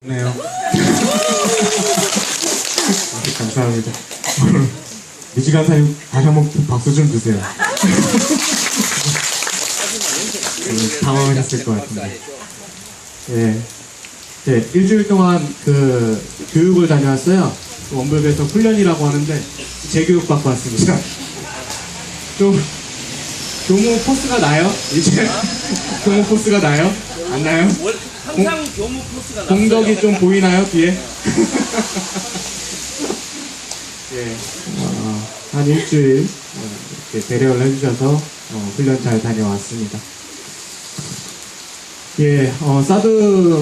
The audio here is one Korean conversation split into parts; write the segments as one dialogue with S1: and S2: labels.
S1: 네요. 감사합니다. 미지간사님 다시 한번 박수 좀 주세요. 당황하셨을 것 같은데. 예. 네, 일주일 동안 그 교육을 다녀왔어요. 원불교에서 훈련이라고 하는데 재교육 받고 왔습니다. 좀 교무 포스가 나요? 이제 교무 포스가 나요? 안 나요?
S2: 항상 교무 포스가 났어요.
S1: 공덕이 좀 보이나요 뒤에? 예, 한 일주일 이렇게 배려를 해주셔서 훈련 잘 다녀왔습니다. 예, 사드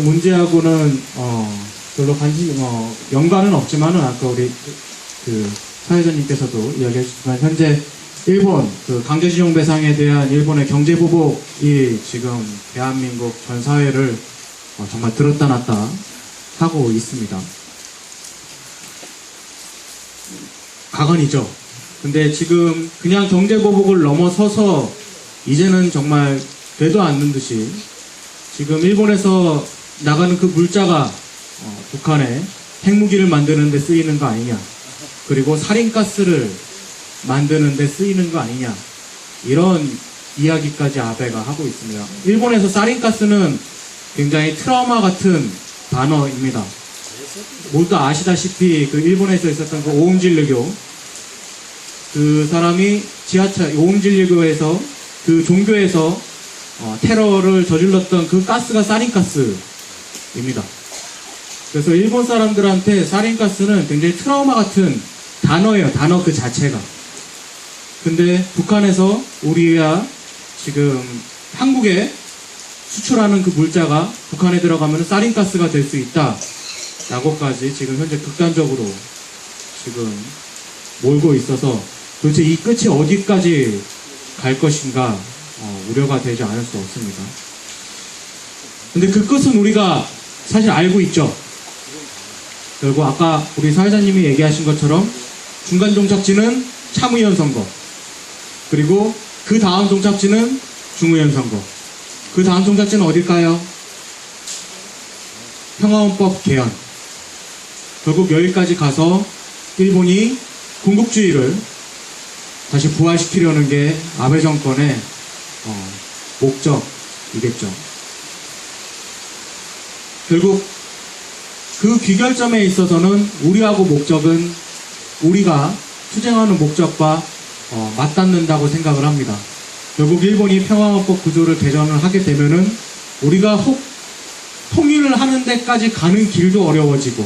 S1: 문제하고는 별로 관심, 연관은 없지만은 아까 우리 그 사회자님께서도 이야기하셨지만 현재 일본 그 강제징용배상에 대한 일본의 경제 보복이 지금 대한민국 전 사회를 정말 들었다 놨다 하고 있습니다. 가관이죠. 근데 지금 그냥 경제 보복을 넘어서서 이제는 정말 되도 않는 듯이 지금 일본에서 나가는 그 물자가 북한에 핵무기를 만드는 데 쓰이는 거 아니냐, 그리고 살인가스를 만드는 데 쓰이는 거 아니냐, 이런 이야기까지 아베가 하고 있습니다. 일본에서 살인가스는 굉장히 트라우마 같은 단어입니다. 모두 아시다시피 그 일본에서 있었던 그 오음진르교, 그 사람이 지하철 오음진르교에서 그 종교에서 테러를 저질렀던 그 가스가 살인가스입니다. 그래서 일본 사람들한테 살인가스는 굉장히 트라우마 같은 단어예요. 단어 그 자체가. 근데 북한에서 우리가 지금 한국에 수출하는 그 물자가 북한에 들어가면 살인가스가 될 수 있다 라고까지 지금 현재 극단적으로 지금 몰고 있어서 도대체 이 끝이 어디까지 갈 것인가 우려가 되지 않을 수 없습니다. 근데 그 끝은 우리가 사실 알고 있죠. 그리고 아까 우리 사회자님이 얘기하신 것처럼 중간 종착지는 참의원 선거, 그리고 그 다음 종착지는 중의원 선거, 그 다음 종착지는 어딜까요? 평화헌법 개헌. 결국 여기까지 가서 일본이 군국주의를 다시 부활시키려는 게 아베 정권의 목적이겠죠. 결국 그 귀결점에 있어서는 우리하고 목적은 우리가 투쟁하는 목적과 맞닿는다고 생각을 합니다. 결국 일본이 평화헌법 구조를 개정을 하게 되면은 우리가 혹 통일을 하는 데까지 가는 길도 어려워지고,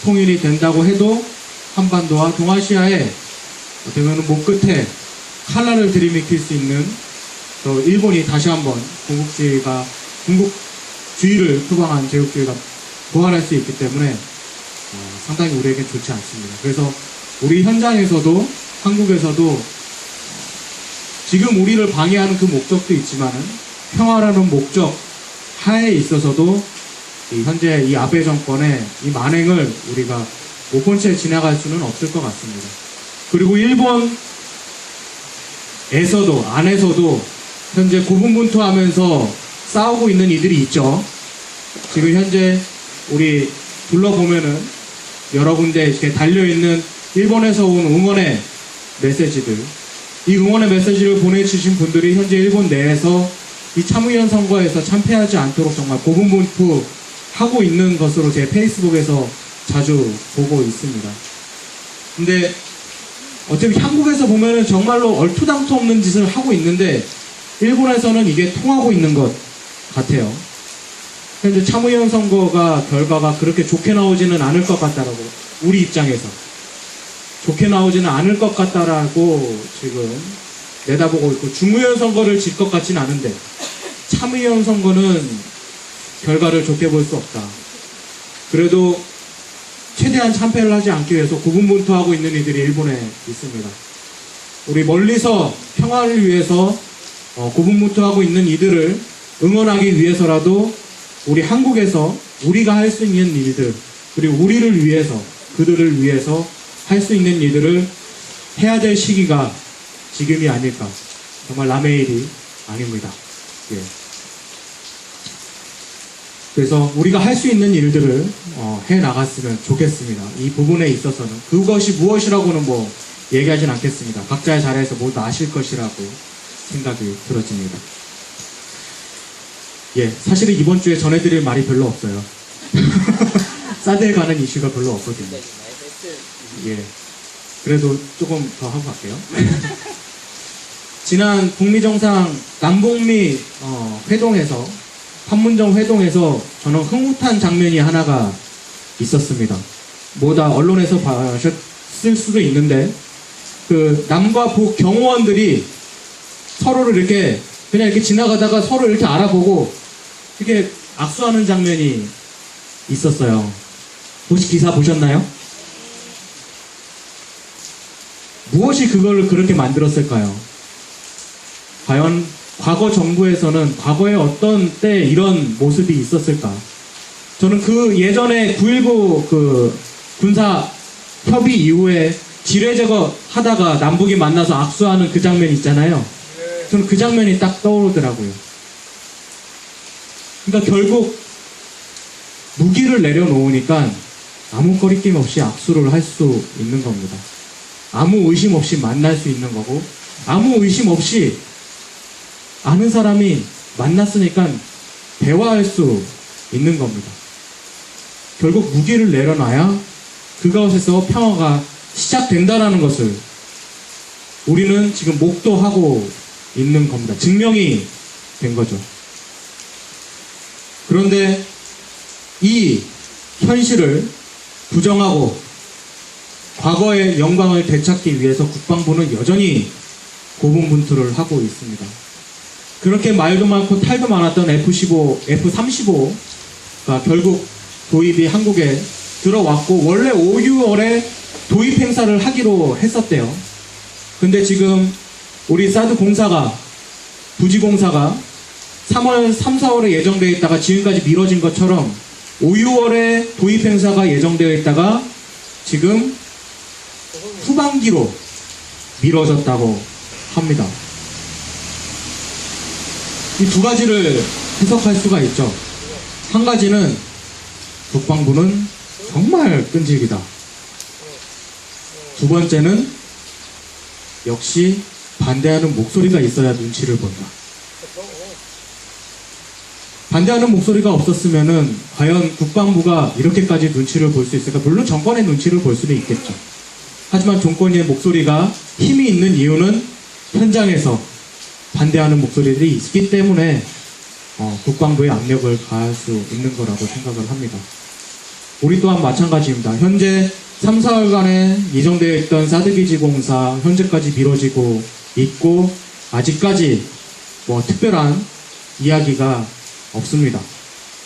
S1: 통일이 된다고 해도 한반도와 동아시아에 되면은 목 끝에 칼날을 들이밀킬 수 있는 일본이 다시 한번 군국주의를 표방한 제국주의가 부활할 수 있기 때문에 상당히 우리에겐 좋지 않습니다. 그래서 우리 현장에서도 한국에서도 지금 우리를 방해하는 그 목적도 있지만은 평화라는 목적 하에 있어서도 현재 이 아베 정권의 이 만행을 우리가 못 본 채 지나갈 수는 없을 것 같습니다. 그리고 일본에서도 안에서도 현재 고분분투하면서 싸우고 있는 이들이 있죠. 지금 현재 우리 둘러보면은 여러 군데 이렇게 달려있는 일본에서 온 응원의 메시지들, 이 응원의 메시지를 보내주신 분들이 현재 일본 내에서 이 참의원 선거에서 참패하지 않도록 정말 고분분투하고 있는 것으로 제 페이스북에서 자주 보고 있습니다. 근데 어차피 한국에서 보면은 정말로 얼토당토 없는 짓을 하고 있는데 일본에서는 이게 통하고 있는 것 같아요. 현재 참의원 선거가 결과가 그렇게 좋게 나오지는 않을 것 같다라고, 우리 입장에서 좋게 나오지는 않을 것 같다라고 지금 내다보고 있고, 중의원 선거를 질 것 같지는 않은데 참의원 선거는 결과를 좋게 볼 수 없다. 그래도 최대한 참패를 하지 않기 위해서 고분분투하고 있는 이들이 일본에 있습니다. 우리 멀리서 평화를 위해서 고분분투하고 있는 이들을 응원하기 위해서라도 우리 한국에서 우리가 할 수 있는 일들, 그리고 우리를 위해서, 그들을 위해서 할 수 있는 일들을 해야 될 시기가 지금이 아닐까. 정말 남의 일이 아닙니다. 예. 그래서 우리가 할 수 있는 일들을 해 나갔으면 좋겠습니다. 이 부분에 있어서는 그것이 무엇이라고는 뭐 얘기하진 않겠습니다. 각자의 자리에서 모두 아실 것이라고 생각이 들어집니다. 예, 사실은 이번 주에 전해드릴 말이 별로 없어요. 사드에 관한 이슈가 별로 없거든요. 예, 그래도 조금 더 하고 갈게요. 지난 북미정상 남북미 회동에서 판문점 회동에서 저는 흐뭇한 장면이 하나가 있었습니다. 뭐다 언론에서 봤을 수도 있는데 그 남과 북 경호원들이 서로를 이렇게 그냥 이렇게 지나가다가 서로 이렇게 알아보고 이렇게 악수하는 장면이 있었어요. 혹시 기사 보셨나요? 무엇이 그걸 그렇게 만들었을까요? 과연 과거 정부에서는 과거에 어떤 때 이런 모습이 있었을까? 저는 그 예전에 9.19 그 군사 협의 이후에 지뢰 제거 하다가 남북이 만나서 악수하는 그 장면 있잖아요. 저는 그 장면이 딱 떠오르더라고요. 그러니까 결국 무기를 내려놓으니까 아무 거리낌 없이 악수를 할 수 있는 겁니다. 아무 의심 없이 만날 수 있는 거고 아무 의심 없이 아는 사람이 만났으니까 대화할 수 있는 겁니다. 결국 무기를 내려놔야 그것에서 평화가 시작된다는 것을 우리는 지금 목도하고 있는 겁니다. 증명이 된 거죠. 그런데 이 현실을 부정하고 과거의 영광을 되찾기 위해서 국방부는 여전히 고분분투를 하고 있습니다. 그렇게 말도 많고 탈도 많았던 F-35가 결국 도입이 한국에 들어왔고 원래 5, 6월에 도입 행사를 하기로 했었대요. 근데 지금 우리 사드 공사가 부지 공사가 3월, 3, 4월에 예정되어 있다가 지금까지 미뤄진 것처럼 5, 6월에 도입 행사가 예정되어 있다가 지금 후반기로 미뤄졌다고 합니다. 이 두 가지를 해석할 수가 있죠. 한 가지는 국방부는 정말 끈질기다. 두 번째는 역시 반대하는 목소리가 있어야 눈치를 본다. 반대하는 목소리가 없었으면은 과연 국방부가 이렇게까지 눈치를 볼 수 있을까? 물론 정권의 눈치를 볼 수도 있겠죠. 하지만 정권의 목소리가 힘이 있는 이유는 현장에서 반대하는 목소리들이 있기 때문에 국방부에 압력을 가할 수 있는 거라고 생각을 합니다. 우리 또한 마찬가지입니다. 현재 3, 4월간에 예정되어 있던 사드기지 공사 현재까지 미뤄지고 있고 아직까지 뭐 특별한 이야기가 없습니다.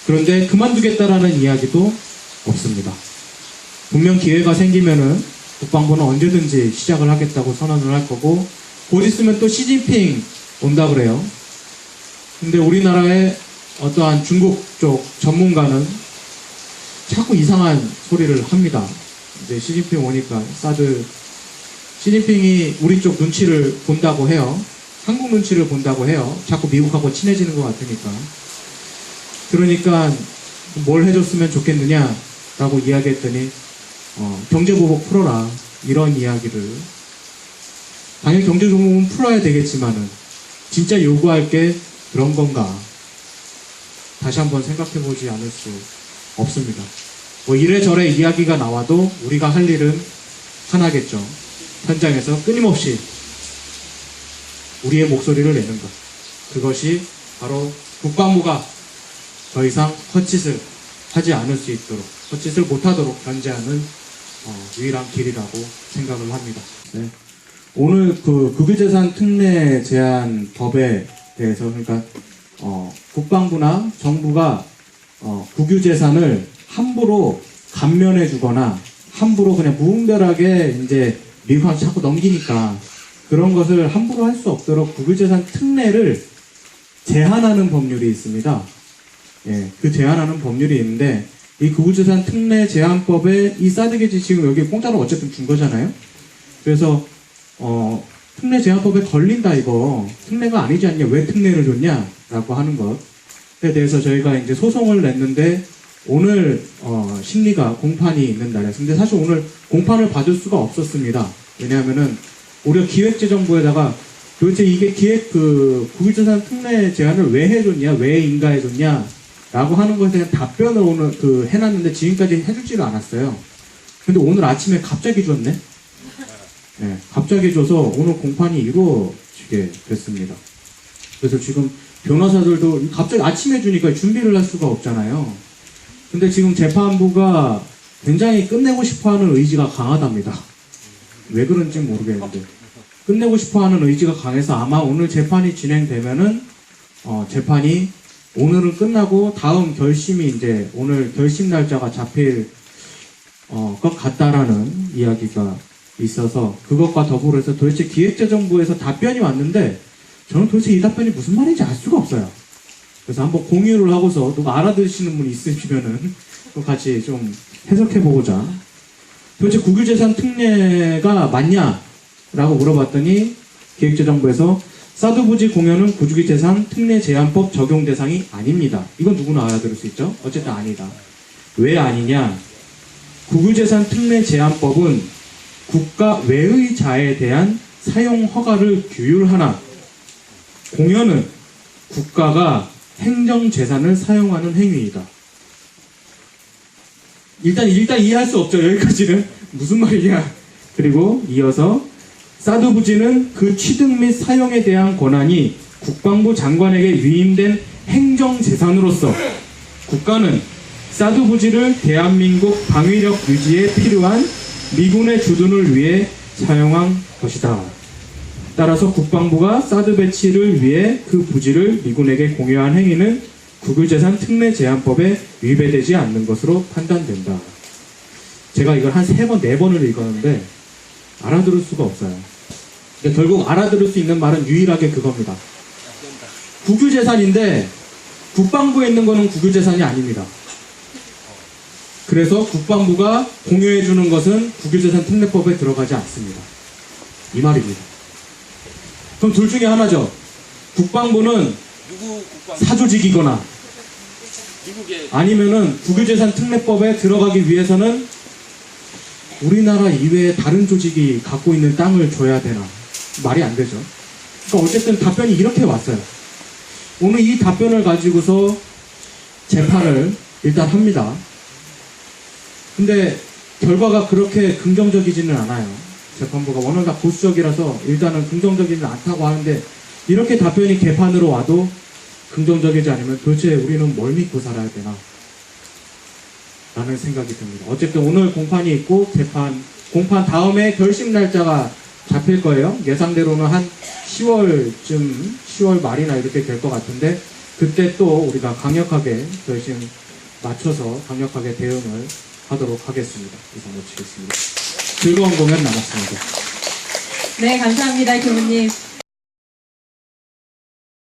S1: 그런데 그만두겠다라는 이야기도 없습니다. 분명 기회가 생기면은 국방부는 언제든지 시작을 하겠다고 선언을 할 거고 곧 있으면 또 시진핑 온다 그래요. 근데 우리나라의 어떠한 중국 쪽 전문가는 자꾸 이상한 소리를 합니다. 이제 시진핑 오니까 사드 시진핑이 우리 쪽 눈치를 본다고 해요. 한국 눈치를 본다고 해요. 자꾸 미국하고 친해지는 것 같으니까. 그러니까 뭘 해줬으면 좋겠느냐라고 이야기했더니 경제보복 풀어라 이런 이야기를 당연히 경제보복은 풀어야 되겠지만은 진짜 요구할 게 그런 건가 다시 한번 생각해보지 않을 수 없습니다. 뭐 이래저래 이야기가 나와도 우리가 할 일은 하나겠죠. 현장에서 끊임없이 우리의 목소리를 내는 것. 그것이 바로 국방부가 더 이상 헛짓을 하지 않을 수 있도록 헛짓을 못하도록 견제하는 유일한 길이라고 생각을 합니다. 네. 오늘 그 국유재산 특례 제한 법에 대해서 그러니까 국방부나 정부가 국유재산을 함부로 감면해주거나 함부로 그냥 무분별하게 이제 미국한테 자꾸 넘기니까 그런 것을 함부로 할 수 없도록 국유재산 특례를 제한하는 법률이 있습니다. 예, 그 제한하는 법률이 있는데 이 국유재산 특례 제한법에 이 사드기지 지금 여기 공짜로 어쨌든 준 거잖아요. 그래서 특례 제한법에 걸린다 이거 특례가 아니지 않냐 왜 특례를 줬냐 라고 하는 것 대해서 저희가 이제 소송을 냈는데 오늘 심리가 공판이 있는 날이었어요. 근데 사실 오늘 공판을 받을 수가 없었습니다. 왜냐하면은 우리가 기획재정부에다가 도대체 이게 국유재산 특례 제한을 왜 해줬냐, 왜 인가해줬냐 라고 하는 것에 대한 답변을 오늘 해놨는데 지금까지 해주지를 않았어요. 근데 오늘 아침에 갑자기 줬네? 네, 갑자기 줘서 오늘 공판이 이루어지게 됐습니다. 그래서 지금 변호사들도 갑자기 아침에 주니까 준비를 할 수가 없잖아요. 근데 지금 재판부가 굉장히 끝내고 싶어하는 의지가 강하답니다. 왜 그런지 모르겠는데 끝내고 싶어하는 의지가 강해서 아마 오늘 재판이 진행되면은 재판이 오늘은 끝나고 다음 결심이 이제 오늘 결심 날짜가 잡힐 것 같다라는 이야기가 있어서 그것과 더불어서 도대체 기획재정부에서 답변이 왔는데 저는 도대체 이 답변이 무슨 말인지 알 수가 없어요. 그래서 한번 공유를 하고서 누가 알아들으시는 분이 있으시면은 또 같이 좀 해석해보고자. 도대체 국유재산 특례가 맞냐라고 물어봤더니 기획재정부에서 사드부지 공여는 국유재산 특례 제한법 적용 대상이 아닙니다. 이건 누구나 알아들을 수 있죠? 어쨌든 아니다. 왜 아니냐? 국유재산 특례 제한법은 국가 외의 자에 대한 사용 허가를 규율하나 공여는 국가가 행정재산을 사용하는 행위이다. 일단 이해할 수 없죠. 여기까지는 무슨 말이냐. 그리고 이어서 사드부지는 그 취득 및 사용에 대한 권한이 국방부 장관에게 위임된 행정재산으로서 국가는 사드부지를 대한민국 방위력 유지에 필요한 미군의 주둔을 위해 사용한 것이다. 따라서 국방부가 사드 배치를 위해 그 부지를 미군에게 공여한 행위는 국유재산 특례 제한법에 위배되지 않는 것으로 판단된다. 제가 이걸 한 3번, 4번을 읽었는데 알아들을 수가 없어요. 근데 결국 알아들을 수 있는 말은 유일하게 그겁니다. 국유재산인데 국방부에 있는 거는 국유재산이 아닙니다. 그래서 국방부가 공여해주는 것은 국유재산 특례법에 들어가지 않습니다. 이 말입니다. 그럼 둘 중에 하나죠. 국방부는
S2: 누구 국방?
S1: 사조직이거나
S2: 미국의
S1: 아니면은 국유재산 특례법에 들어가기 위해서는 우리나라 이외에 다른 조직이 갖고 있는 땅을 줘야 되나. 말이 안 되죠. 그러니까 어쨌든 답변이 이렇게 왔어요. 오늘 이 답변을 가지고서 재판을 일단 합니다. 근데 결과가 그렇게 긍정적이지는 않아요. 재판부가 워낙 다 보수적이라서 일단은 긍정적이지는 않다고 하는데 이렇게 답변이 개판으로 와도 긍정적이지 않으면 도대체 우리는 뭘 믿고 살아야 되나 라는 생각이 듭니다. 어쨌든 오늘 공판이 있고 공판 다음에 결심 날짜가 잡힐 거예요. 예상대로는 한 10월 말이나 이렇게 될 것 같은데 그때 또 우리가 강력하게 결심 맞춰서 강력하게 대응을 하도록 하겠습니다. 이상 마치겠습니다. 즐거운 공연 남았습니다.
S3: 네, 감사합니다, 교수님.